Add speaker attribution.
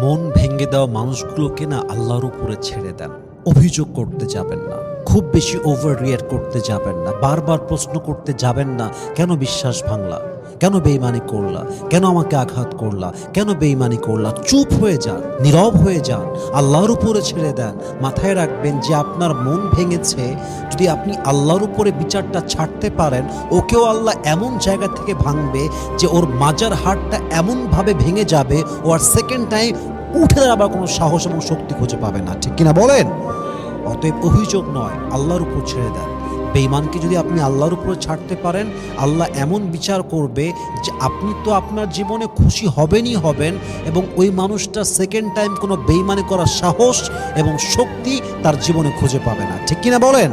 Speaker 1: মন ভেঙে দেওয়া মানুষগুলোকে না আল্লাহর উপরে ছেড়ে দেন। অভিযোগ করতে যাবেন না, খুব বেশি ওভার রিয়েক্ট করতে যাবেন না, বারবার প্রশ্ন করতে যাবেন না, কেন বিশ্বাস ভাঙলা, কেন বেঈমানি করলা, কেন আমাকে আঘাত করলা, কেন বেঈমানি করলা। চুপ হয়ে যান, নীরব হয়ে যান, আল্লাহর উপরে ছেড়ে দেন। মাথায় রাখবেন যে আপনার মন ভেঙেছে, যদি আপনি আল্লাহর উপরে বিচারটা ছাড়তে পারেন, ওকেও আল্লাহ এমন জায়গা থেকে ভাঙবে যে ওর মাজার হাড়টা এমনভাবে ভেঙে যাবে ও আর সেকেন্ড টাইম উঠে দাঁড়াবার কোনো সাহস এবং শক্তি খুঁজে পাবে না। ঠিক কিনা বলেন? অতএব অভিযোগ নয়, আল্লাহর উপর ছেড়ে দেন। বেঈমানকে যদি আপনি আল্লাহর উপরে ছাড়তে পারেন, আল্লাহ এমন বিচার করবে যে আপনি তো আপনার জীবনে খুশি হবেনই হবেন, এবং ওই মানুষটা সেকেন্ড টাইম কোনো বেঈমানি করার সাহস এবং শক্তি তার জীবনে খুঁজে পাবে না। ঠিক কিনা বলেন?